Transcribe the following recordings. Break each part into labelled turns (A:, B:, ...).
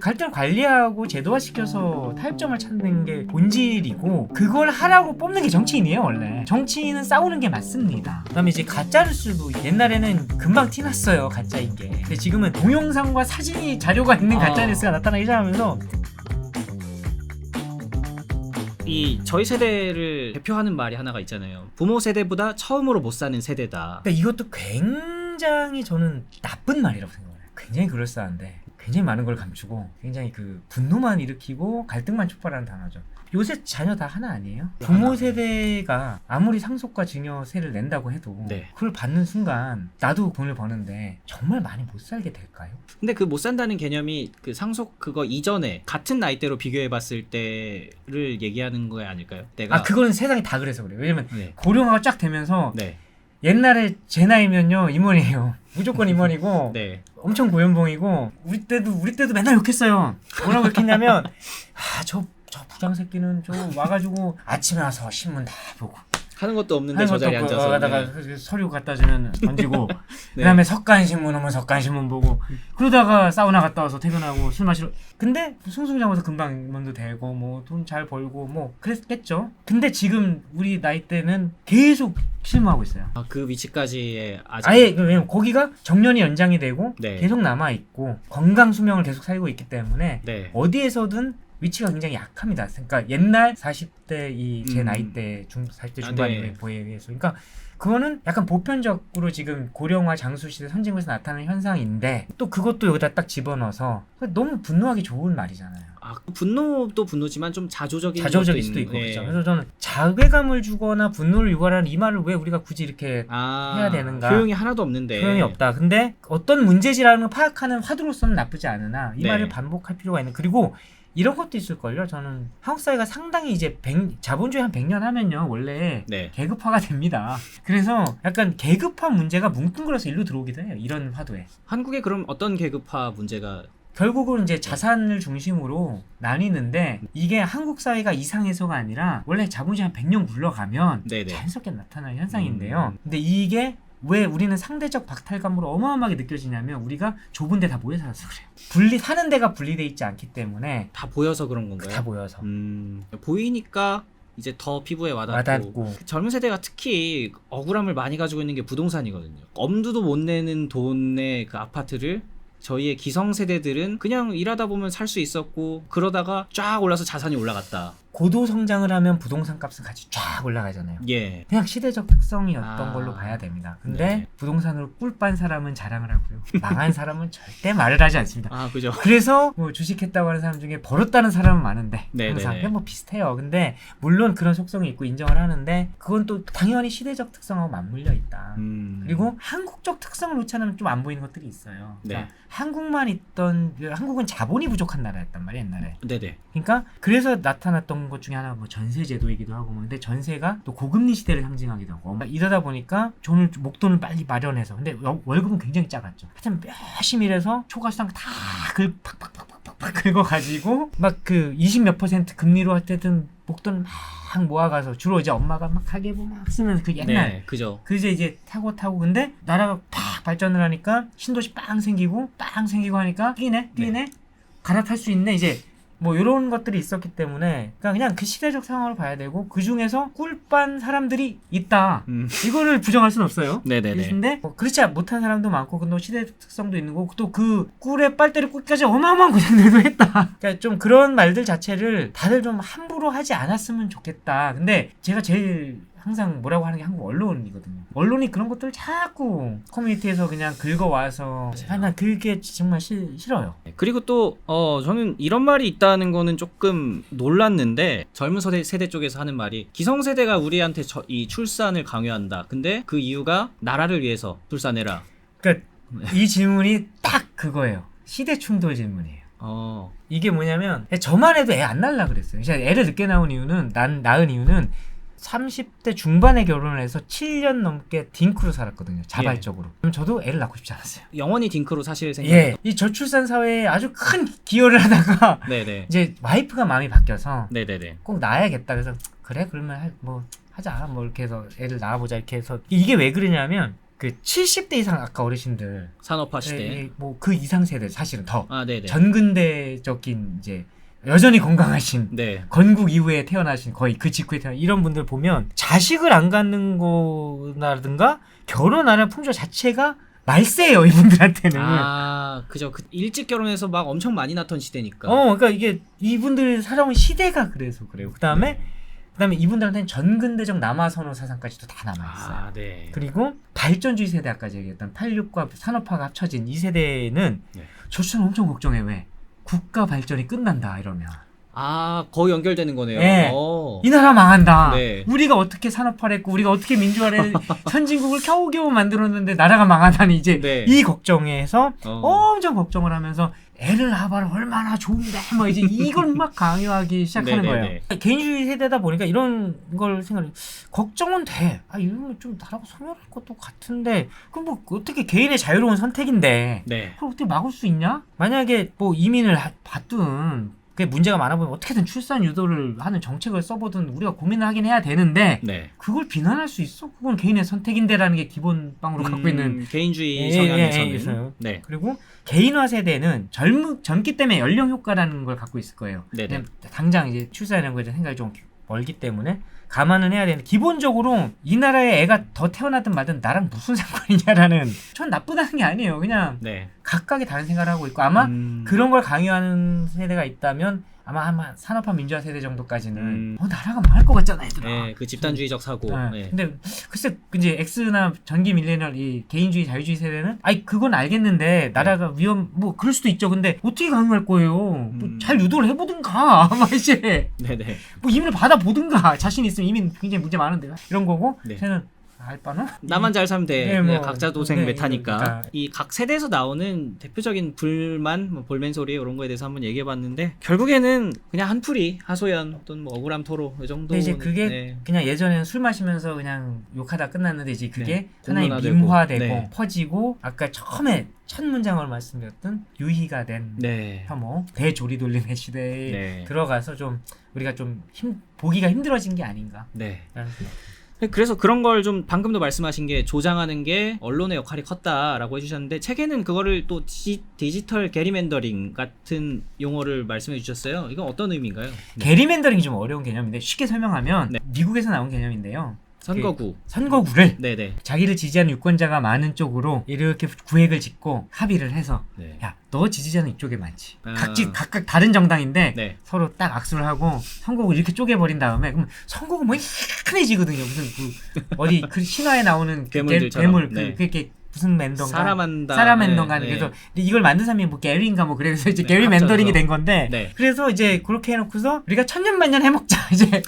A: 갈등을 관리하고 제도화시켜서 타협점을 찾는 게 본질이고 그걸 하라고 뽑는 게 정치인이에요 원래. 정치인은 싸우는 게 맞습니다. 그다음에 이제 가짜뉴스도 옛날에는 금방 티났어요 가짜인 게. 근데 지금은 동영상과 사진이 자료가 있는 가짜뉴스가 나타나기 시작하면서
B: 이 저희 세대를 대표하는 말이 하나가 있잖아요. 부모 세대보다 처음으로 못 사는 세대다.
A: 그러니까 이것도 굉장히 저는 나쁜 말이라고 생각해요. 굉장히 그럴싸한데 굉장히 많은 걸 감추고 굉장히 그 분노만 일으키고 갈등만 촉발하는 단어죠. 요새 자녀 다 하나 아니에요? 부모 세대가 아무리 상속과 증여세를 낸다고 해도
B: 네.
A: 그걸 받는 순간 나도 돈을 버는데 정말 많이 못 살게 될까요?
B: 근데 그 못 산다는 개념이 그 상속 그거 이전에 같은 나이대로 비교해봤을 때를 얘기하는 거 아닐까요? 내가
A: 그건 세상이 다 그래서 그래요. 왜냐면
B: 네.
A: 고령화가 쫙 되면서
B: 네.
A: 옛날에 제 나이면요 임원이에요. 무조건 임원이고
B: 네.
A: 엄청 고연봉이고 우리 때도 맨날 욕했어요. 뭐라고 욕했냐면 저 부장 새끼는 저 와가지고 아침에 와서 신문 다 보고
B: 하는 것도 없는데 저 자리에 앉아서
A: 가다가 서류 갖다 주면 던지고
B: 네.
A: 그다음에 석간신문 오면 석간신문 보고 그러다가 사우나 갔다 와서 퇴근하고 술 마시러 근데 숭숭장어서 금방 임원도 되고 뭐 돈 잘 벌고 뭐 그랬겠죠. 근데 지금 우리 나이 때는 계속 실무하고 있어요.
B: 그 위치까지의
A: 아예 왜냐면 거기가 정년이 연장이 되고
B: 네.
A: 계속 남아 있고 건강 수명을 계속 살고 있기 때문에
B: 네.
A: 어디에서든 위치가 굉장히 약합니다. 그러니까 옛날 40대 제 나이 때 40대 중반에
B: 네.
A: 비해서 그러니까 그거는 약간 보편적으로 지금 고령화 장수시대 선진국에서 나타나는 현상인데 또 그것도 여기다 딱 집어넣어서 너무 분노하기 좋은 말이잖아요.
B: 분노도 분노지만 좀 자조적일
A: 수도 있고 그렇죠. 그래서 저는 자괴감을 주거나 분노를 유발하는 이 말을 왜 우리가 굳이 이렇게 해야 되는가?
B: 효용이 하나도 없는데.
A: 효용이 없다. 근데 어떤 문제지라는 걸 파악하는 화두로서는 나쁘지 않으나 이
B: 네.
A: 말을 반복할 필요가 있는. 그리고 이런 것도 있을걸요. 저는 한국 사회가 상당히 이제 자본주의 한 100년 하면요 원래
B: 네.
A: 계급화가 됩니다. 그래서 약간 계급화 문제가 뭉뚱그려서 일로 들어오기도 해요. 이런 화두에.
B: 한국에 그럼 어떤 계급화 문제가
A: 결국은 이제 자산을 중심으로 나뉘는데 이게 한국 사회가 이상해서가 아니라 원래 자본주의 한 100년 굴러가면
B: 네네.
A: 자연스럽게 나타나는 현상인데요. 근데 이게 왜 우리는 상대적 박탈감으로 어마어마하게 느껴지냐면 우리가 좁은 데 다 모여 살아서 그래요. 사는 데가 분리돼 있지 않기 때문에
B: 다 보여서 그런 건가요?
A: 다 모여서
B: 보이니까 이제 더 피부에 와닿고 젊은 세대가 특히 억울함을 많이 가지고 있는 게 부동산이거든요. 엄두도 못 내는 돈의 그 아파트를 저희의 기성세대들은 그냥 일하다 보면 살 수 있었고 그러다가 쫙 올라서 자산이 올라갔다.
A: 고도 성장을 하면 부동산 값은 같이 쫙 올라가잖아요.
B: 예.
A: 그냥 시대적 특성이었던 걸로 봐야 됩니다. 근데
B: 네.
A: 부동산으로 꿀빤 사람은 자랑을 하고요. 망한 사람은 절대 말을 하지 않습니다.
B: 그죠.
A: 그래서 뭐 주식했다고 하는 사람 중에 벌었다는 사람은 많은데
B: 네네네.
A: 항상 그냥 뭐 비슷해요. 근데 물론 그런 속성이 있고 인정을 하는데 그건 또 당연히 시대적 특성하고 맞물려 있다. 그리고 한국적 특성을 놓지 않으면 좀 안 보이는 것들이 있어요.
B: 네.
A: 그러니까 한국은 자본이 부족한 나라였단 말이에요 옛날에.
B: 네네.
A: 그러니까 그래서 나타났던 것 중에 하나가 뭐 전세 제도이기도 하고 뭐 근데 전세가 또 고금리 시대를 상징하기도 하고 이러다 보니까 목돈을 빨리 마련해서 근데 월급은 굉장히 작았죠. 하여튼 열심히 일해서 초과수당 다 팍팍팍팍팍 긁어가지고 막 그 20몇 % 금리로 하여튼 목돈을 막 모아가서 주로 이제 엄마가 막 가계부 막 쓰는 그 옛날
B: 네, 그죠.
A: 그제 이제 타고 근데 나라가 팍 발전을 하니까 신도시 빵 생기고 하니까 뛰네 갈아탈 수 있네 이제 뭐 이런 것들이 있었기 때문에 그냥 그 시대적 상황을 봐야 되고 그 중에서 꿀빤 사람들이 있다. 이거를 부정할 수는 없어요.
B: 네네네.
A: 근데 뭐 그렇지 못한 사람도 많고 근데 시대 특성도 있는 거고 또 그 꿀에 빨대를 꽂기까지 어마어마한 고생들도 했다. 그러니까 좀 그런 말들 자체를 다들 좀 함부로 하지 않았으면 좋겠다. 근데 제가 제일 항상 뭐라고 하는 게 한국 언론이거든요. 언론이 그런 것들을 자꾸 커뮤니티에서 그냥 긁어와서 난 그게 정말 싫어요.
B: 그리고 또 저는 이런 말이 있다는 거는 조금 놀랐는데 젊은 세대 쪽에서 하는 말이 기성세대가 우리한테 이 출산을 강요한다. 근데 그 이유가 나라를 위해서 출산해라.
A: 그러니까 이 질문이 딱 그거예요. 시대 충돌 질문이에요. 이게 뭐냐면 저만 해도 애 안 낳으려고 그랬어요. 애를 늦게 낳은 이유는 30대 중반에 결혼을 해서 7년 넘게 딩크로 살았거든요. 자발적으로. 그럼 저도 애를 낳고 싶지 않았어요.
B: 영원히 딩크로 사실 생각이
A: 이 저출산 사회에 아주 큰 기여를 하다가
B: 네네.
A: 이제 와이프가 마음이 바뀌어서
B: 네네네.
A: 꼭 낳아야겠다. 그래서 그래 그러면 뭐 하자 뭐 이렇게 해서 애를 낳아보자 이렇게 해서 이게 왜 그러냐면 그 70대 이상 아까 어르신들
B: 산업화 시대.
A: 뭐 그 이상 세대 사실은 더
B: 아, 네네.
A: 전근대적인 이제 여전히 건강하신
B: 네.
A: 건국 이후에 태어나신 거의 그 직후에 태어난 이런 분들 보면 자식을 안 갖는 거라든가 결혼 안 할 풍조 자체가 말세예요 이분들한테는.
B: 아, 그죠. 일찍 결혼해서 막 엄청 많이 낳던 시대니까.
A: 그러니까 이게 이분들 살아온 시대가 그래서 그래요. 그다음에 이분들한테는 전근대적 남아선호 사상까지도 다 남아 있어요.
B: 아, 네.
A: 그리고 발전주의 세대 아까 얘기했던 86과 산업화가 합쳐진 이 세대는
B: 네.
A: 저처럼 엄청 걱정해. 왜? 국가 발전이 끝난다 이러면
B: 아, 거의 연결되는 거네요.
A: 네.
B: 어.
A: 이 나라 망한다.
B: 네.
A: 우리가 어떻게 산업화를 했고 우리가 어떻게 민주화를 선진국을 겨우겨우 만들었는데 나라가 망하다니 이제
B: 네.
A: 이 걱정에서
B: 어.
A: 엄청 걱정을 하면서 애를 낳아봐라 얼마나 좋은데 뭐 이제 이걸 막 강요하기 시작하는
B: 네네네.
A: 거예요. 개인주의 세대다 보니까 이런 걸 생각해. 걱정은 돼. 이러면 좀 나라가 소멸할 것도 같은데 그럼 뭐 어떻게 개인의 자유로운 선택인데
B: 네.
A: 그걸 어떻게 막을 수 있냐? 만약에 뭐 이민을 받든 그게 문제가 많아 보면 어떻게든 출산 유도를 하는 정책을 써보든 우리가 고민을 하긴 해야 되는데
B: 네.
A: 그걸 비난할 수 있어? 그건 개인의 선택인데라는 게 기본빵으로 갖고 있는
B: 개인주의
A: 예,
B: 성향에서는.
A: 있어요.
B: 네.
A: 그리고 개인화 세대는 젊기 때문에 연령 효과라는 걸 갖고 있을 거예요.
B: 네네.
A: 그냥 당장 이제 출산이라는 거에 대한 생각이 좀 멀기 때문에 감안은 해야 되는데 기본적으로 이 나라에 애가 더 태어나든 말든 나랑 무슨 상관이냐라는 전 나쁘다는 게 아니에요. 그냥
B: 네.
A: 각각의 다른 생각을 하고 있고 아마 그런 걸 강요하는 세대가 있다면 아마 산업화 민주화 세대 정도까지는 나라가 망할 것 같잖아 얘들아.
B: 네, 그 집단주의적 사고.
A: 네.
B: 네.
A: 근데 글쎄 이제 X나 전기 밀레니얼 이 개인주의 자유주의 세대는 그건 알겠는데 나라가 뭐 그럴 수도 있죠. 근데 어떻게 강요할 거예요? 뭐 잘 유도를 해보든가 막 이제
B: 네네.
A: 뭐 이민을 받아보든가 자신 있으면 이민 굉장히 문제 많은데 이런 거고
B: 네.
A: 저는 할 바는
B: 나만 잘 살면 돼.
A: 네, 뭐,
B: 각자 도생
A: 네,
B: 메타니까.
A: 그러니까.
B: 이 각 세대에서 나오는 대표적인 불만, 뭐 볼멘 소리 이런 거에 대해서 한번 얘기해봤는데 결국에는 그냥 한풀이 하소연 또는 뭐 억울함 토로 이 정도.
A: 근데 이제 그게
B: 네.
A: 그냥 예전에는 술 마시면서 그냥 욕하다 끝났는데 이제 그게
B: 네.
A: 하나의
B: 공론화되고.
A: 민화되고
B: 네.
A: 퍼지고 아까 처음에 첫 문장을 말씀드렸던 유희가 된
B: 네.
A: 혐오 대조리돌림의 시대에
B: 네.
A: 들어가서 좀 우리가 좀 보기가 힘들어진 게 아닌가
B: 네.
A: 라는 생각.
B: 그래서 그런 걸 좀 방금도 말씀하신 게 조장하는 게 언론의 역할이 컸다라고 해주셨는데 책에는 그거를 또 디지털 게리맨더링 같은 용어를 말씀해 주셨어요. 이건 어떤 의미인가요? 네.
A: 게리맨더링이 좀 어려운 개념인데 쉽게 설명하면
B: 네.
A: 미국에서 나온 개념인데요.
B: 선거구.
A: 선거구를
B: 네네.
A: 자기를 지지하는 유권자가 많은 쪽으로 이렇게 구획을 짓고 합의를 해서
B: 네.
A: 야, 너 지지자는 이쪽에 많지.
B: 아.
A: 각각 다른 정당인데
B: 네.
A: 서로 딱 악수를 하고 선거구 이렇게 쪼개버린 다음에 그럼 선거구 뭐 희한해지거든요. 무슨 어디 그 신화에 나오는 그
B: 괴물들처럼.
A: 괴물
B: 네.
A: 그렇게 무슨 맨던가
B: 사라만더.
A: 네.
B: 네.
A: 그래서 이걸 만든 사람이 뭐 게리인가 뭐 그래서 이제
B: 네,
A: 게리
B: 합쳐서.
A: 맨더링이 된 건데
B: 네.
A: 그래서 이제 그렇게 해놓고서 우리가 천년만년 해먹자 이제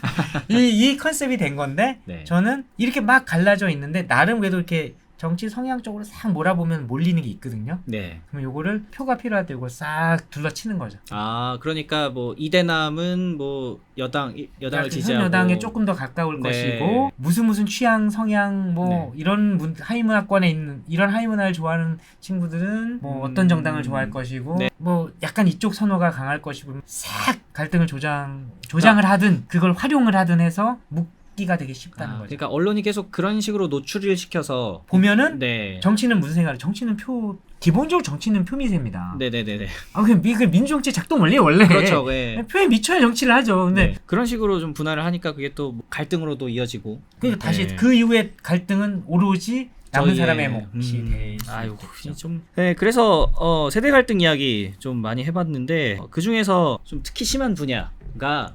A: 이 컨셉이 된 건데
B: 네.
A: 저는 이렇게 막 갈라져 있는데 나름 그래도 이렇게 정치 성향 쪽으로 싹 몰아보면 몰리는 게 있거든요.
B: 네.
A: 그럼 요거를 표가 필요할 때 이걸 싹 둘러치는 거죠.
B: 아, 그러니까 뭐 이대남은 뭐 여당을 지지하고
A: 여당에 조금 더 가까울
B: 네.
A: 것이고 무슨 취향 성향 뭐 이런 하이문화권에 있는 이런 하이문화를 좋아하는 친구들은 뭐 어떤 정당을 좋아할 것이고
B: 네.
A: 뭐 약간 이쪽 선호가 강할 것이고 싹 갈등을 조장을 하든 그걸 활용을 하든 해서 묶기가 되게 쉽다는 거죠.
B: 그러니까 언론이 계속 그런 식으로 노출을 시켜서
A: 보면은
B: 네.
A: 정치는 무슨 생각을? 정치는 기본적으로 정치는 표미세입니다.
B: 네네네네.
A: 그냥 민주정치 작동 원리 원래.
B: 그렇죠. 네.
A: 표에 미쳐야 정치를 하죠. 근데
B: 네. 그런 식으로 좀 분할을 하니까 그게 또 갈등으로도 이어지고.
A: 그러니까 다시
B: 네.
A: 그 이후에 갈등은 오로지 남은
B: 저희의-
A: 사람의 몫이 될 수
B: 아이고,
A: 있겠죠.
B: 좀. 네, 그래서 세대 갈등 이야기 좀 많이 해봤는데 그 중에서 좀 특히 심한 분야가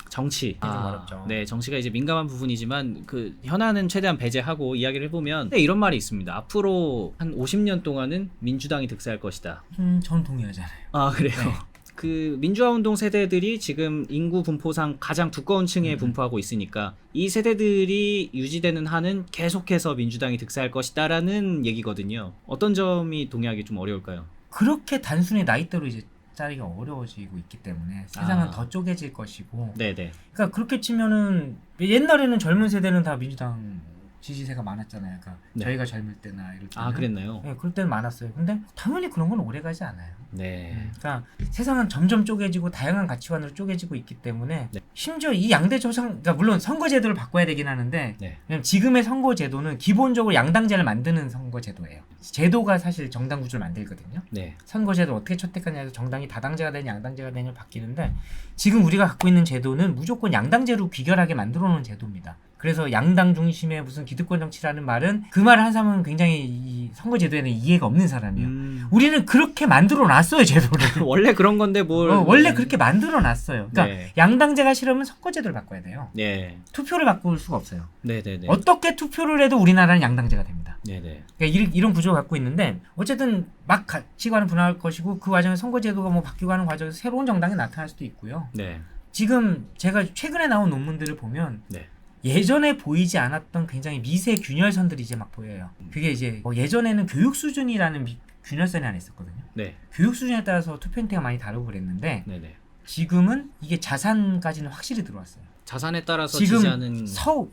B: 정치.
A: 좀 어렵죠.
B: 네, 정치가 이제 민감한 부분이지만 그 현안은 최대한 배제하고 이야기를 해보면 이런 말이 있습니다. 앞으로 한 50년 동안은 민주당이 득세할 것이다.
A: 전 동의하잖아요.
B: 아, 그래요.
A: 네.
B: 그 민주화 운동 세대들이 지금 인구 분포상 가장 두꺼운 층에 분포하고 있으니까 이 세대들이 유지되는 한은 계속해서 민주당이 득세할 것이다라는 얘기거든요. 어떤 점이 동의하기 좀 어려울까요?
A: 그렇게 단순히 나이대로 이제 짜리가 어려워지고 있기 때문에 세상은 더 쪼개질 것이고.
B: 네네.
A: 그러니까 그렇게 치면은 옛날에는 젊은 세대는 다 민주당 지지세가 많았잖아요. 그러니까
B: 네.
A: 저희가 젊을 때나 이럴 때는.
B: 아, 그랬나요?
A: 네, 그럴 때는 많았어요. 근데 당연히 그런 건 오래가지 않아요.
B: 네.
A: 그러니까 세상은 점점 쪼개지고 다양한 가치관으로 쪼개지고 있기 때문에
B: 네.
A: 심지어 이 양대 조상, 그러니까 물론 선거제도를 바꿔야 되긴 하는데
B: 네.
A: 왜냐면 지금의 선거제도는 기본적으로 양당제를 만드는 선거제도예요. 제도가 사실 정당 구조를 만들거든요.
B: 네.
A: 선거제도 어떻게 채택하냐에서 정당이 다당제가 되냐 양당제가 되냐 바뀌는데 지금 우리가 갖고 있는 제도는 무조건 양당제로 귀결하게 만들어 놓은 제도입니다. 그래서 양당 중심의 무슨 기득권 정치라는 말은 그 말을 한 사람은 굉장히 이 선거제도에는 이해가 없는 사람이에요. 우리는 그렇게 만들어 놨어요, 제도를.
B: 원래 그런 건데 뭘
A: 원래 그렇게 만들어 놨어요. 그러니까
B: 네.
A: 양당제가 싫으면 선거제도를 바꿔야 돼요.
B: 네.
A: 투표를 바꿀 수가 없어요.
B: 네네네.
A: 어떻게 투표를 해도 우리나라는 양당제가 됩니다.
B: 네네.
A: 그러니까 이런 구조를 갖고 있는데 어쨌든 막 가치관은 분화할 것이고 그 과정에 선거제도가 뭐 바뀌고 하는 과정에서 새로운 정당이 나타날 수도 있고요.
B: 네.
A: 지금 제가 최근에 나온 논문들을 보면
B: 네.
A: 예전에 보이지 않았던 굉장히 미세 균열선들이 이제 막 보여요. 그게 이제 예전에는 교육 수준이라는 균열선이 하나 있었거든요.
B: 네.
A: 교육 수준에 따라서 투표 행태가 많이 다르고 그랬는데
B: 네네.
A: 지금은 이게 자산까지는 확실히 들어왔어요.
B: 자산에 따라서
A: 지금
B: 지지하는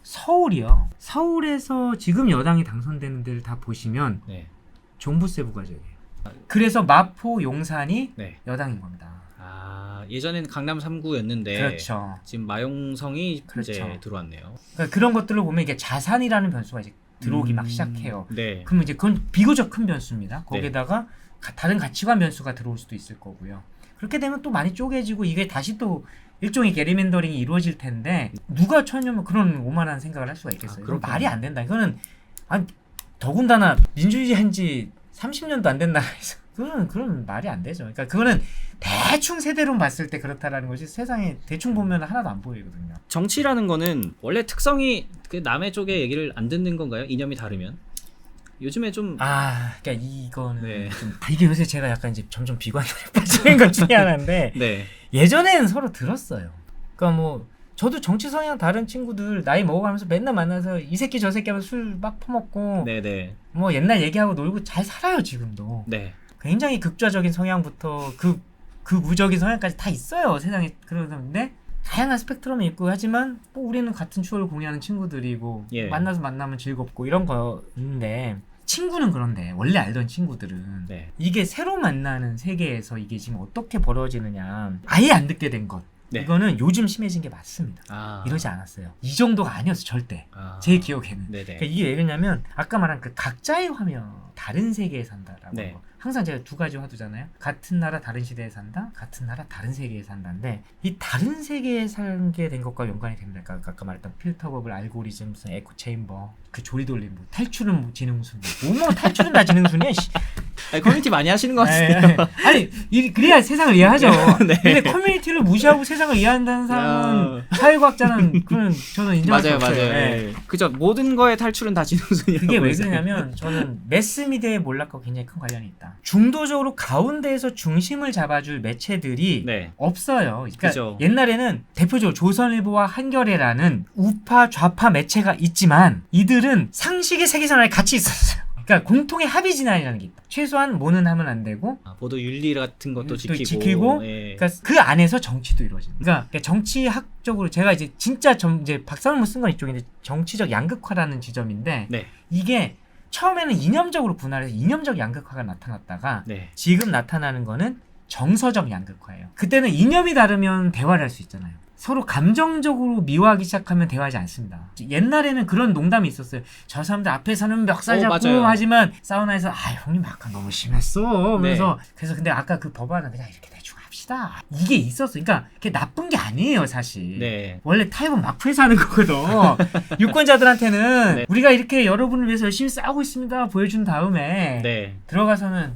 A: 서울이요. 서울에서 지금 여당이 당선되는 데를 다 보시면
B: 네.
A: 종부세 부과적이에요. 그래서 마포, 용산이
B: 네.
A: 여당인 겁니다.
B: 아, 예전에는 강남 3구였는데
A: 그렇죠.
B: 지금 마용성이
A: 그렇죠.
B: 이제 들어왔네요.
A: 그러니까 그런 것들을 보면 이게 자산이라는 변수가 이제 들어오기 막 시작해요.
B: 네.
A: 그러면 이제 그건 비교적 큰 변수입니다. 거기에다가 다른 가치관 변수가 들어올 수도 있을 거고요. 그렇게 되면 또 많이 쪼개지고 이게 다시 또 일종의 게리맨더링이 이루어질 텐데 누가 천년 그런 오만한 생각을 할 수가 있겠어요. 이건 말이 안 된다. 이거는 아니, 더군다나 민주주의 한지 30년도 안 된 나라에서 그런 말이 안 되죠. 그러니까 그거는 대충 세대로 봤을 때 그렇다라는 것이 세상에 대충 보면 하나도 안 보이거든요.
B: 정치라는 거는 원래 특성이 그 남의 쪽의 얘기를 안 듣는 건가요? 이념이 다르면? 요즘에 좀
A: 그러니까 이거는
B: 네.
A: 좀 이게 요새 제가 약간 이제 점점 비관에 빠지는 것 중에 하나인데
B: 네.
A: 예전에는 서로 들었어요. 그러니까 뭐 저도 정치 성향 다른 친구들 나이 먹어가면서 맨날 만나서 이 새끼 저 새끼 하면서 술 막 퍼먹고
B: 네네.
A: 뭐 옛날 얘기하고 놀고 잘 살아요 지금도.
B: 네.
A: 굉장히 극좌적인 성향부터 극우적인 성향까지 다 있어요 세상에. 그러는데 다양한 스펙트럼이 있고 하지만 뭐 우리는 같은 추억을 공유하는 친구들이고
B: 예.
A: 만나면 즐겁고 이런 거인데 친구는 그런데 원래 알던 친구들은
B: 네.
A: 이게 새로 만나는 세계에서 이게 지금 어떻게 벌어지느냐 아예 안 듣게 된 것.
B: 네.
A: 이거는 요즘 심해진 게 맞습니다.
B: 아.
A: 이러지 않았어요. 이 정도가 아니었어 절대.
B: 아.
A: 제 기억에는.
B: 네네.
A: 그러니까 이게 왜 그러냐면 아까 말한 그 각자의 화면 다른 세계에 산다라고.
B: 네.
A: 항상 제가 두 가지 화두잖아요. 같은 나라 다른 시대에 산다. 같은 나라 다른 세계에 산다인데 이 다른 세계에 살게 된 것과 연관이 됩니다. 그러니까 아까 말했던 필터 버블, 알고리즘, 무슨 에코 체인버, 그 조리돌림, 뭐 탈출은 뭐 지능순, 뭐 탈출은 다 지능순이야.
B: 아니, 커뮤니티 많이 하시는 것 같은데.
A: 아니 그래야 세상을 이해하죠.
B: 네.
A: 근데 커뮤니티를 무시하고 세상을 이해한다는 사람은 사회과학자는 그건 저는 인정할 수
B: 맞아요,
A: 없어요.
B: 맞아요.
A: 네.
B: 그죠. 모든 거의 탈출은 다 지능순이라고.
A: 그게 왜
B: 해서.
A: 그러냐면 저는 매스미디어의 몰락과 굉장히 큰 관련이 있다. 중도적으로 가운데에서 중심을 잡아줄 매체들이
B: 네.
A: 없어요. 그러니까
B: 그죠.
A: 옛날에는 대표적으로 조선일보와 한겨레라는 우파 좌파 매체가 있지만 이들은 상식의 세계선에 같이 있었어요. 그러니까 공통의 합의 진안이라는 게 있다. 최소한 뭐는 하면 안 되고
B: 보도 윤리 같은 것도
A: 또
B: 지키고. 예.
A: 그러니까 그 안에서 정치도 이루어집니다. 그러니까 정치학적으로 제가 이제 진짜 이제 박사논문 쓴 건 이쪽인데 정치적 양극화라는 지점인데
B: 네.
A: 이게 처음에는 이념적으로 분할해서 이념적 양극화가 나타났다가
B: 네.
A: 지금 나타나는 거는 정서적 양극화예요. 그때는 이념이 다르면 대화를 할 수 있잖아요. 서로 감정적으로 미워하기 시작하면 대화하지 않습니다. 옛날에는 그런 농담이 있었어요. 저 사람들 앞에서는 멱살 잡고
B: 맞아요.
A: 하지만 사우나에서 형님 아까 너무 심했어. 그래서 근데 아까 그 법안은 그냥 이렇게 대충 합시다. 이게 있었어. 그러니까 그게 나쁜 게 아니에요 사실.
B: 네.
A: 원래 타협은 막부에서 하는 거거든. 유권자들한테는
B: 네.
A: 우리가 이렇게 여러분을 위해서 열심히 싸우고 있습니다 보여준 다음에
B: 네.
A: 들어가서는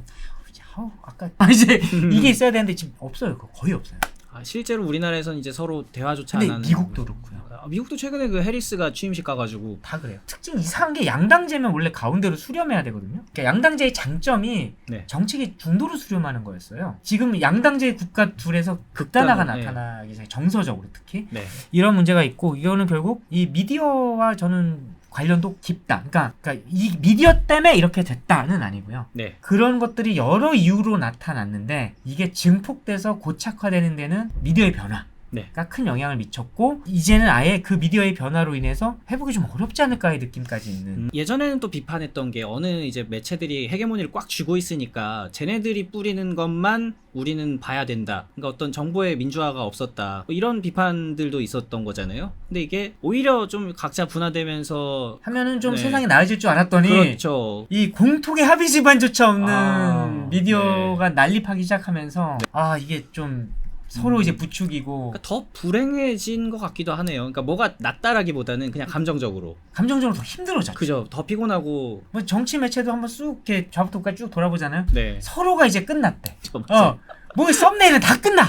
A: 아까 이제 이게 있어야 되는데 지금 없어요. 그거 거의 없어요.
B: 실제로 우리나라에서는 이제 서로 대화조차
A: 근데
B: 안 하는.
A: 미국도 그렇고요.
B: 미국도 최근에 그 해리스가 취임식 가가지고
A: 다 그래요. 특징 이상한 게 양당제면 원래 가운데로 수렴해야 되거든요. 그러니까 양당제의 장점이
B: 네.
A: 정책이 중도로 수렴하는 거였어요. 지금 양당제 국가 둘에서 극단화가
B: 네.
A: 나타나기 시작해요. 정서적으로 특히.
B: 네.
A: 이런 문제가 있고 이거는 결국 이 미디어와 저는 관련도 깊다. 그러니까 이 미디어 때문에 이렇게 됐다는 아니고요.
B: 네.
A: 그런 것들이 여러 이유로 나타났는데 이게 증폭돼서 고착화되는 데는 미디어의 변화.
B: 네.
A: 큰 영향을 미쳤고 이제는 아예 그 미디어의 변화로 인해서 회복이 좀 어렵지 않을까의 느낌까지 있는.
B: 예전에는 또 비판했던 게 어느 이제 매체들이 헤게모니를 꽉 쥐고 있으니까 쟤네들이 뿌리는 것만 우리는 봐야 된다. 그러니까 어떤 정보의 민주화가 없었다. 뭐 이런 비판들도 있었던 거잖아요. 근데 이게 오히려 좀 각자 분화되면서
A: 하면은 좀
B: 네.
A: 세상이 나아질 줄 알았더니
B: 그렇죠.
A: 이 공통의 합의 집안조차 없는
B: 아,
A: 미디어가 난립하기 시작하면서 이게 좀 서로 이제 부추기고
B: 그러니까 더 불행해진 것 같기도 하네요. 그러니까 뭐가 낫다라기보다는 그냥 감정적으로.
A: 감정적으로 더 힘들어졌죠.
B: 그죠. 더 피곤하고.
A: 뭐 정치 매체도 한번 쑥 이렇게 좌부터까지 쭉 돌아보잖아요.
B: 네.
A: 서로가 이제 끝났대.
B: 맞아.
A: 뭐 썸네일은 다 끝나.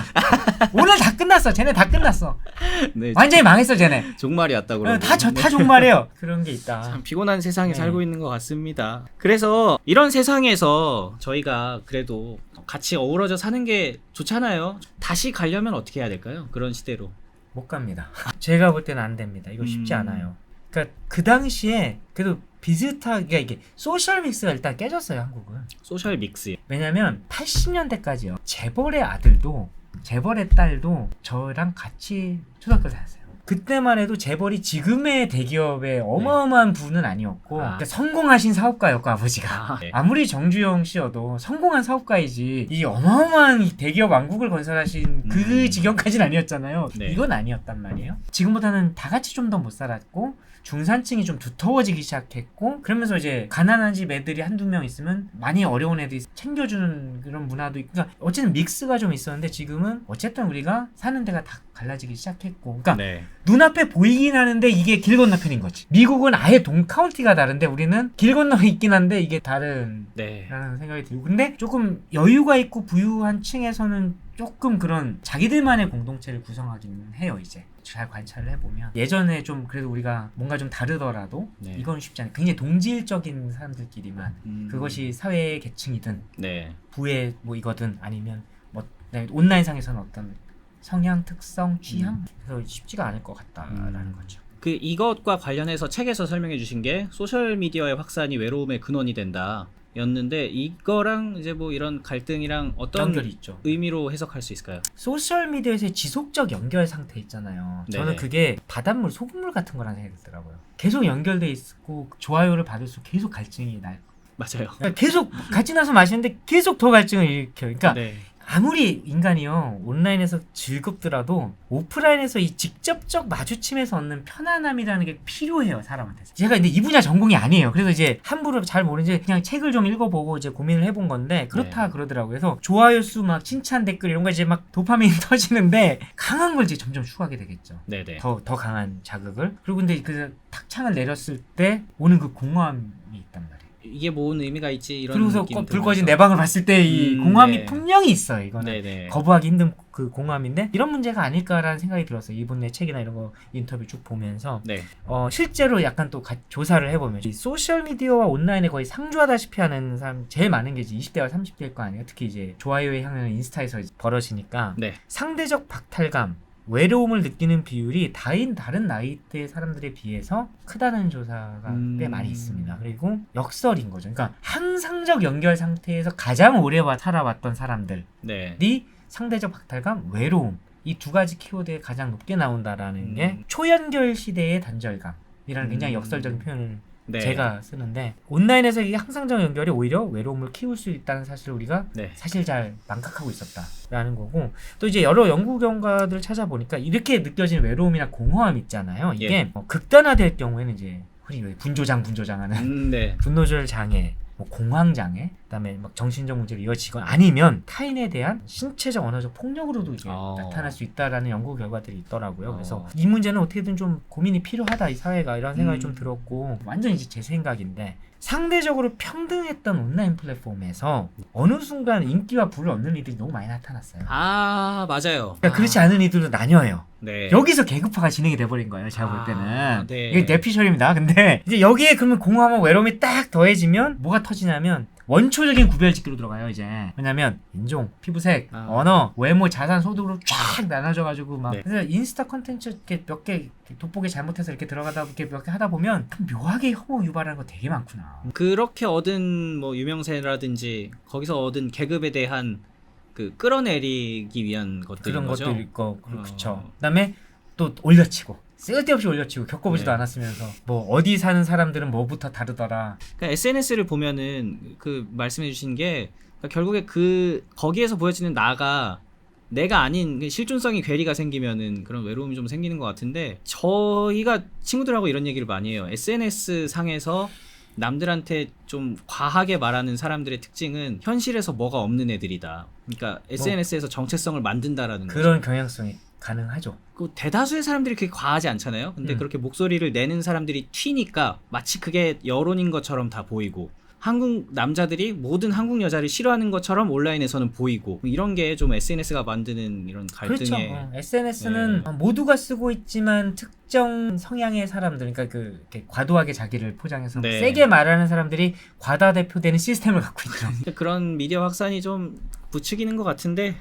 A: 오늘 다 끝났어. 쟤네 다 끝났어.
B: 네.
A: 완전히 망했어, 쟤네.
B: 종말이 왔다 그러고.
A: 다 종말이에요. 그런 게 있다.
B: 참 피곤한 세상에
A: 네.
B: 살고 있는 것 같습니다. 그래서 이런 세상에서 저희가 그래도 같이 어우러져 사는 게 좋잖아요. 다시 가려면 어떻게 해야 될까요? 그런 시대로.
A: 못 갑니다. 제가 볼 때는 안 됩니다. 이거 쉽지 않아요. 그러니까 그 당시에 그래도 비슷하게 이게 소셜 믹스가 일단 깨졌어요, 한국은.
B: 소셜 믹스.
A: 왜냐면 80년대까지요. 재벌의 아들도 재벌의 딸도 저랑 같이 초등학교 다녔어요. 그때만 해도 재벌이 지금의 대기업의 어마어마한 부는 아니었고 그러니까 성공하신 사업가였고 아버지가
B: 네.
A: 아무리 정주영 씨여도 성공한 사업가이지 이 어마어마한 대기업 왕국을 건설하신 그 지경까지는 아니었잖아요.
B: 네.
A: 이건 아니었단 말이에요. 지금보다는 다 같이 좀 더 못 살았고 중산층이 좀 두터워지기 시작했고 그러면서 이제 가난한 집 애들이 한두 명 있으면 많이 어려운 애들이 챙겨주는 그런 문화도 있고 그러니까 어쨌든 믹스가 좀 있었는데 지금은 어쨌든 우리가 사는 데가 다 갈라지기 시작했고 그러니까
B: 네.
A: 눈앞에 보이긴 하는데 이게 길 건너편인 거지. 미국은 아예 카운티가 다른데 우리는 길 건너에 있긴 한데 이게 다른
B: 네.
A: 라는 생각이 들고 근데 조금 여유가 있고 부유한 층에서는 조금 그런 자기들만의 공동체를 구성하기는 해요. 이제 잘 관찰을 해보면 예전에 좀 그래도 우리가 뭔가 좀 다르더라도
B: 네.
A: 이건 쉽지 않아요. 굉장히 동질적인 사람들끼리만 그것이 사회 계층이든
B: 네.
A: 부의 뭐 이거든 아니면 뭐 온라인상에서는 어떤 성향, 특성, 취향 그래서 쉽지가 않을 것 같다라는 거죠.
B: 그 이것과 관련해서 책에서 설명해 주신 게 소셜 미디어의 확산이 외로움의 근원이 된다. 였는데 이거랑 이제 뭐 이런 갈등이랑 어떤
A: 연결이 있죠.
B: 의미로 해석할 수 있을까요?
A: 소셜 미디어에서의 지속적 연결 상태 있잖아요. 저는
B: 네네.
A: 그게 바닷물, 소금물 같은 거라는 생각이 들더라고요. 계속 연결돼 있고 좋아요를 받을수록 계속 갈증이 나요.
B: 맞아요.
A: 그러니까 계속 같이 나서 마시는데 계속 더 갈증을 일으켜요. 그러니까
B: 네.
A: 아무리 인간이요 온라인에서 즐겁더라도 오프라인에서 이 직접적 마주침에서 얻는 편안함이라는 게 필요해요 사람한테. 제가 근데 이 분야 전공이 아니에요. 그래서 이제 함부로 잘 모르는지 그냥 책을 좀 읽어보고 이제 고민을 해본 건데 그렇다
B: 네.
A: 그러더라고요. 그래서 좋아요 수 막 칭찬 댓글 이런 거 이제 막 도파민이 터지는데 강한 걸 이제 점점 추구하게 되겠죠.
B: 네네.
A: 더 강한 자극을. 그리고 근데 그 탁창을 내렸을 때 오는 그 공허함이 있단 말이에요.
B: 이게 뭔 의미가 있지 이런
A: 그리고서
B: 느낌
A: 불 꺼진
B: 들면서.
A: 내 방을 봤을 때 이 공허함이
B: 네.
A: 분명히 있어요. 이거는
B: 네네.
A: 거부하기 힘든 그 공허함인데 이런 문제가 아닐까라는 생각이 들었어요. 이분의 책이나 이런 거 인터뷰 쭉 보면서
B: 네.
A: 실제로 약간 또 조사를 해보면 이 소셜 미디어와 온라인에 거의 상주하다시피 하는 사람 제일 많은 게 이제 20대와 30대일 거 아니에요. 특히 이제 좋아요의 향연은 인스타에서 벌어지니까
B: 네.
A: 상대적 박탈감 외로움을 느끼는 비율이 다른 나이대 사람들에 비해서 크다는 조사가 꽤 많이 있습니다. 그리고 역설인 거죠. 그러니까 항상적 연결 상태에서 가장 오래 살아왔던 사람들이
B: 네.
A: 상대적 박탈감, 외로움 이 두 가지 키워드에 가장 높게 나온다라는 게 초연결 시대의 단절감이라는 굉장히 역설적인 표현을
B: 네.
A: 제가 쓰는데 온라인에서 이 항상적 연결이 오히려 외로움을 키울 수 있다는 사실을 우리가
B: 네.
A: 사실 잘 망각하고 있었다라는 거고 또 이제 여러 연구 결과들 찾아보니까 이렇게 느껴지는 외로움이나 공허함 있잖아요. 이게
B: 예.
A: 극단화될 경우에는 이제 흔히 분조장하는
B: 네.
A: 분노조절 장애, 뭐 공황 장애, 그다음에 막 정신적 문제로 이어지거나 아니면 타인에 대한 신체적 언어적 폭력으로도 이게 나타날 수 있다라는 연구 결과들이 있더라고요. 그래서 이 문제는 어떻게든 좀 고민이 필요하다 이 사회가 이런 생각이 좀 들었고 완전 이제 제 생각인데 상대적으로 평등했던 온라인 플랫폼에서 어느 순간 인기와 부를 얻는 이들이 너무 많이 나타났어요.
B: 아 맞아요.
A: 그러니까 그렇지 않은 이들도 나뉘어요.
B: 네.
A: 여기서 계급화가 진행이 돼버린 거예요. 제가 볼 때는.
B: 네.
A: 이게 내 피셜입니다. 근데 이제 여기에 그러면 공허함과 외로움이 딱 더해지면 뭐가 터지냐면 원초적인 구별짓기로 들어가요. 이제 왜냐면 인종, 피부색, 언어, 외모, 자산, 소득으로 쫙 나눠져가지고 막
B: 네.
A: 그래서 인스타 컨텐츠 이렇게 몇 개 돋보기 잘못해서 이렇게 들어가다 이렇게 몇 개 하다 보면 묘하게 혐오 유발하는 거 되게 많구나.
B: 그렇게 얻은 뭐 유명세라든지 거기서 얻은 계급에 대한 그 끌어내리기 위한 것들인
A: 그런
B: 거죠.
A: 것도 있고 그렇죠. 그다음에 또 올려치고 쓸데없이 올려치고 겪어보지도
B: 네.
A: 않았으면서 뭐 어디 사는 사람들은 뭐부터 다르더라.
B: 그러니까 SNS를 보면은 그 말씀해주신 게 그러니까 결국에 그 거기에서 보여지는 나가 내가 아닌 그 실존성이 괴리가 생기면은 그런 외로움이 좀 생기는 것 같은데 저희가 친구들하고 이런 얘기를 많이 해요. SNS 상에서 남들한테 좀 과하게 말하는 사람들의 특징은 현실에서 뭐가 없는 애들이다. 그러니까 SNS에서 정체성을 만든다라는 거죠.
A: 그런 경향성이 가능하죠.
B: 그 대다수의 사람들이 그렇게 과하지 않잖아요. 근데 그렇게 목소리를 내는 사람들이 튀니까 마치 그게 여론인 것처럼 다 보이고 한국 남자들이 모든 한국 여자를 싫어하는 것처럼 온라인에서는 보이고 이런 게 좀 SNS가 만드는 이런 갈등의
A: 그렇죠. SNS는 모두가 쓰고 있지만 특정 성향의 사람들, 그러니까 이렇게 과도하게 자기를 포장해서
B: 네.
A: 세게 말하는 사람들이 과다대표되는 시스템을 갖고 있죠.
B: 그런 미디어 확산이 좀 부추기는 것 같은데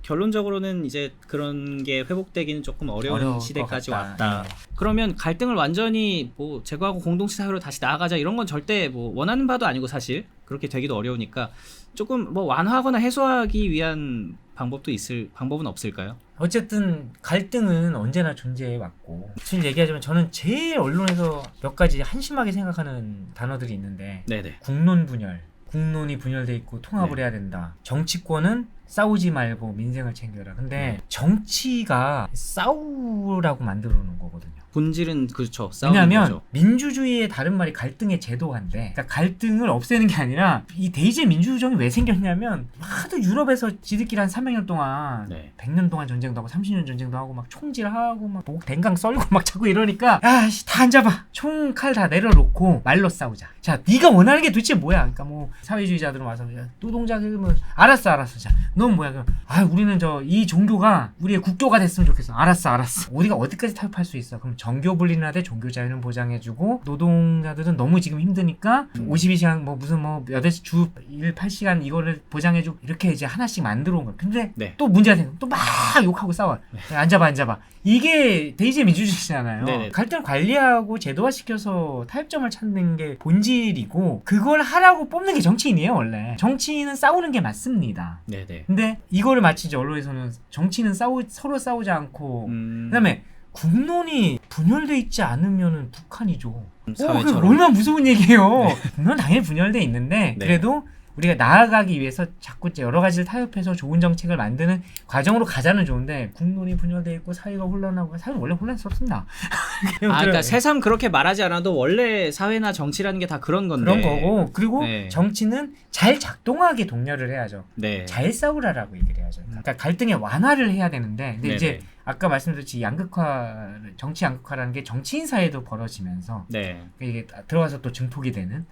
B: 결론적으로는 이제 그런 게 회복되기는 조금 어려운
A: 어려울
B: 시대까지
A: 것 같다.
B: 왔다.
A: 네.
B: 그러면 갈등을 완전히 뭐 제거하고 공동체 사회로 다시 나아가자 이런 건 절대 뭐 원하는 바도 아니고 사실 그렇게 되기도 어려우니까 조금 뭐 완화하거나 해소하기 위한 방법은 없을까요?
A: 어쨌든 갈등은 언제나 존재해 왔고, 사실 얘기하자면 저는 제일 언론에서 몇 가지 한심하게 생각하는 단어들이 있는데,
B: 네네.
A: 국론 분열, 국론이 분열돼 있고 통합을
B: 네.
A: 해야 된다. 정치권은 싸우지 말고 민생을 챙겨라. 근데 정치가 싸우라고 만들어 놓은 거거든요.
B: 본질은 그렇죠. 싸우는
A: 왜냐하면
B: 거죠.
A: 민주주의의 다른 말이 갈등의 제도화인데, 그러니까 갈등을 없애는 게 아니라 이 대의제 민주주정이 왜 생겼냐면 하도 유럽에서 지들끼리 한 300년 동안
B: 네.
A: 100년 동안 전쟁도 하고 30년 전쟁도 하고 막 총질하고 막 목 댕강 썰고 막 자꾸 이러니까 야씨 다 앉아봐, 총 칼 다 내려놓고 말로 싸우자. 자, 네가 원하는 게 도대체 뭐야? 그러니까 뭐 사회주의자들은 와서 노동자들 뭐 알았어. 자, 넌 뭐야? 그럼 우리는 이 종교가 우리의 국교가 됐으면 좋겠어. 알았어. 우리가 어디까지 타협할 수 있어? 그럼 정교 분리하되 종교 자유는 보장해주고, 노동자들은 너무 지금 힘드니까 52시간 뭐 무슨 뭐 8시 주 일 8시간 이거를 보장해주고, 이렇게 이제 하나씩 만들어 온 거야. 근데
B: 네.
A: 또 문제가 생겨. 또 막 욕하고 싸워. 앉아봐. 이게 대의제 민주주의잖아요.
B: 네네.
A: 갈등을 관리하고 제도화시켜서 타협점을 찾는 게 본질이고, 그걸 하라고 뽑는 게 정치인이에요. 원래 정치인은 싸우는 게 맞습니다.
B: 네네.
A: 근데 이거를 마치 이제 언론에서는 정치는 서로 싸우지 않고, 그다음에 국론이 분열돼 있지 않으면은 북한이죠.
B: 사회처럼.
A: 그게 얼마나 무서운 얘기예요. 국론 당연히 분열돼 있는데,
B: 네.
A: 그래도 우리가 나아가기 위해서 자꾸 여러 가지를 타협해서 좋은 정책을 만드는 과정으로 가자는 좋은데, 국론이 분열돼 있고 사회가 혼란하고, 사회는 원래 혼란스럽습니다.
B: 그러니까 새삼 그렇게 말하지 않아도 원래 사회나 정치라는 게 다 그런 건데.
A: 그런 거고, 그리고
B: 네. 정치는
A: 잘 작동하게 독려를 해야죠.
B: 네.
A: 잘 싸우라라고 얘기를 해야죠. 그러니까 갈등의 완화를 해야 되는데, 근데
B: 네네.
A: 이제 아까 말씀드렸듯이 정치 양극화라는 게 정치인 사이에도 벌어지면서
B: 네.
A: 이게 들어가서 또 증폭이 되는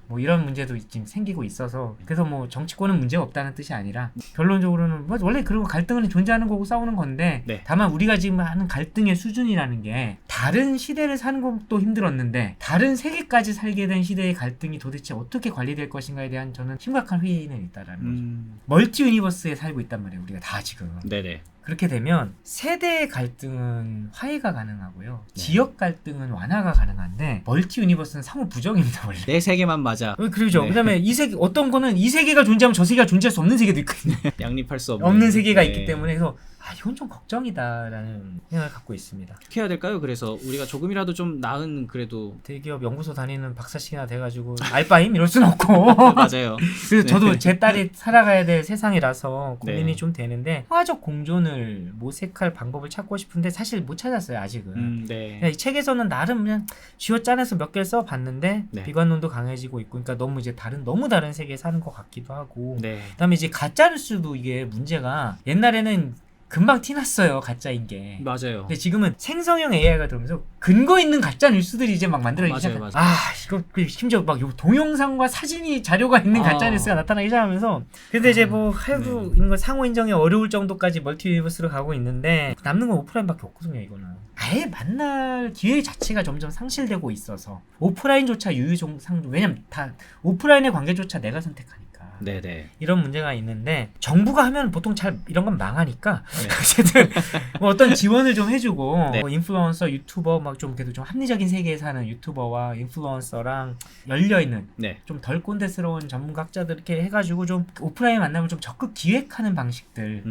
A: 뭐 이런 문제도 지금 생기고 있어서, 그래서 뭐 정치권은 문제가 없다는 뜻이 아니라 결론적으로는 뭐 원래 그리고 갈등은 존재하는 거고 싸우는 건데,
B: 네.
A: 다만 우리가 지금 하는 갈등의 수준이라는 게 다른 시대를 사는 것도 힘들었는데 다른 세계까지 살게 된 시대의 갈등이 도대체 어떻게 관리될 것인가에 대한 저는 심각한 회의는 있다라는 거죠. 멀티 유니버스에 살고 있단 말이에요, 우리가 다 지금.
B: 네네.
A: 그렇게 되면 세대의 갈등은 화해가 가능하고요.
B: 네.
A: 지역 갈등은 완화가 가능한데, 멀티 유니버스는 상호 부정입니다, 원래.
B: 내 세계만 맞아.
A: 그러죠.
B: 네.
A: 그다음에 이 세계, 어떤 거는 이 세계가 존재하면 저 세계가 존재할 수 없는 세계도 있거든요.
B: 양립할 수 없는.
A: 없는 세계가
B: 네.
A: 있기 때문에, 그래서 이건 좀 걱정이다라는 생각을 갖고 있습니다.
B: 어떻게 해야 될까요? 그래서 우리가 조금이라도 좀 나은 그래도
A: 대기업 연구소 다니는 박사씩이나 돼가지고 알바임 이럴 순 없고.
B: 맞아요.
A: 그래서 저도 제 딸이 살아가야 될 세상이라서 고민이
B: 네.
A: 좀 되는데, 화적 공존을 모색할 방법을 찾고 싶은데 사실 못 찾았어요, 아직은.
B: 네.
A: 그냥 이 책에서는 나름 그냥 쥐어짜내서 몇 개를 써봤는데,
B: 네.
A: 비관론도 강해지고 있고, 그러니까 너무 이제 너무 다른 세계에 사는 것 같기도 하고.
B: 네.
A: 그다음에 이제 가짜뉴스도 이게 문제가, 옛날에는 금방 티났어요, 가짜인 게.
B: 맞아요.
A: 근데 지금은 생성형 AI가 들어오면서 근거 있는 가짜 뉴스들이 이제 막 만들어지기 시작해요.
B: 맞아요.
A: 이거 심지어 막 동영상과 사진이 자료가 있는 가짜 뉴스가 나타나기 시작하면서, 근데 이제 뭐 하여도 이런 거 상호 인정이 어려울 정도까지 멀티 유니버스로 가고 있는데, 남는 건 오프라인밖에 없거든요, 이거는. 아예 만날 기회 자체가 점점 상실되고 있어서 오프라인조차 유유상종. 왜냐면 다 오프라인의 관계조차 내가 선택하니까.
B: 네네.
A: 이런 문제가 있는데 정부가 하면 보통 잘 이런 건 망하니까
B: 네.
A: 어쨌든 뭐 어떤 지원을 좀 해주고
B: 네.
A: 뭐 인플루언서, 유튜버 막 좀 그래도 좀 합리적인 세계에 사는 유튜버와 인플루언서랑 열려 있는
B: 네.
A: 좀 덜 꼰대스러운 전문가들 이렇게 해가지고 좀 오프라인 만남을 좀 적극 기획하는 방식들.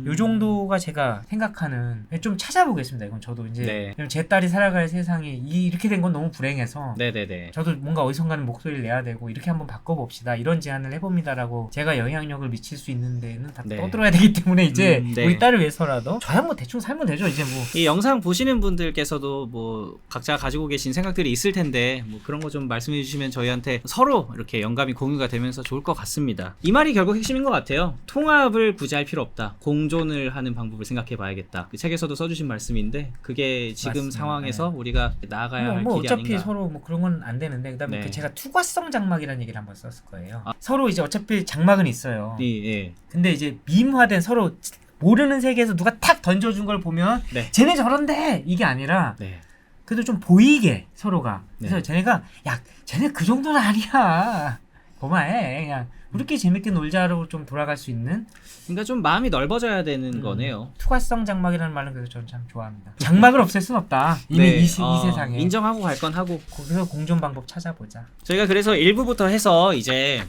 A: 요 정도가 제가 생각하는 좀 찾아보겠습니다. 이건 저도 이제
B: 네.
A: 제 딸이 살아갈 세상이 이렇게 된 건 너무 불행해서
B: 네네네.
A: 저도 뭔가 어디선가는 목소리를 내야 되고 이렇게 한번 바꿔봅시다 이런 제안을 해봅니다라고 제가 영향력을 미칠 수 있는 데는 다
B: 네.
A: 떠들어야 되기 때문에 이제
B: 네.
A: 우리 딸을 위해서라도 저야 뭐 대충 살면 되죠 이제 뭐.
B: 이 영상 보시는 분들께서도 뭐 각자 가지고 계신 생각들이 있을 텐데 뭐 그런 거 좀 말씀해 주시면 저희한테 서로 이렇게 영감이 공유가 되면서 좋을 것 같습니다. 이 말이 결국 핵심인 것 같아요. 통합을 굳이 할 필요 없다. 공존을 하는 방법을 생각해 봐야겠다. 그 책에서도 써주신 말씀인데 그게 지금
A: 맞습니다.
B: 상황에서
A: 네.
B: 우리가 나아가야 할
A: 뭐
B: 길이
A: 어차피
B: 아닌가.
A: 서로 뭐 그런 건 안 되는데 그다음에
B: 네.
A: 그 제가 투과성 장막이라는 얘기를 한번 썼을 거예요. 서로 이제 어차피 장막은 있어요.
B: 예.
A: 근데 이제 밈화된 서로 모르는 세계에서 누가 탁 던져준 걸 보면
B: 네.
A: 쟤네 저런데 이게 아니라
B: 네.
A: 그래도 좀 보이게 서로가. 그래서
B: 네.
A: 쟤네가 야 쟤네 그 정도는 아니야. 그만해 그냥 우리끼리 재밌게 놀자로 좀 돌아갈 수 있는
B: 그러니까 좀 마음이 넓어져야 되는 거네요.
A: 투과성 장막이라는 말은 그래서 저는 참 좋아합니다. 장막을 없앨 순 없다. 이미
B: 네.
A: 이 세상에.
B: 인정하고 갈 건 하고.
A: 그래서 공존 방법 찾아보자.
B: 저희가 그래서 1부부터 해서 이제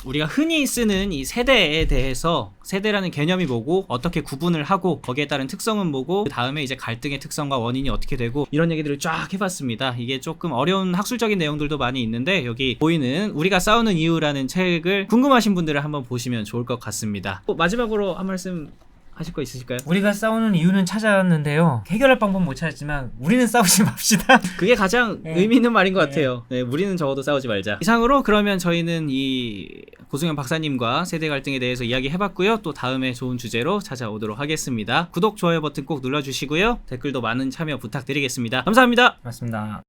B: 우리가 흔히 쓰는 이 세대에 대해서 세대라는 개념이 뭐고 어떻게 구분을 하고 거기에 따른 특성은 뭐고 그 다음에 이제 갈등의 특성과 원인이 어떻게 되고 이런 얘기들을 쫙 해봤습니다. 이게 조금 어려운 학술적인 내용들도 많이 있는데 여기 보이는 우리가 싸우는 이유라는 책을 궁금하신 분들은 한번 보시면 좋을 것 같습니다. 마지막으로 한 말씀 하실 거 있으실까요?
A: 우리가 싸우는 이유는 찾아왔는데요. 해결할 방법은 못 찾았지만 우리는 싸우지 맙시다.
B: 그게 가장
A: 네.
B: 의미 있는 말인 것 같아요. 네, 우리는 적어도 싸우지 말자. 이상으로 그러면 저희는 이 고승현 박사님과 세대 갈등에 대해서 이야기해봤고요. 또 다음에 좋은 주제로 찾아오도록 하겠습니다. 구독, 좋아요 버튼 꼭 눌러주시고요. 댓글도 많은 참여 부탁드리겠습니다. 감사합니다.
A: 맞습니다.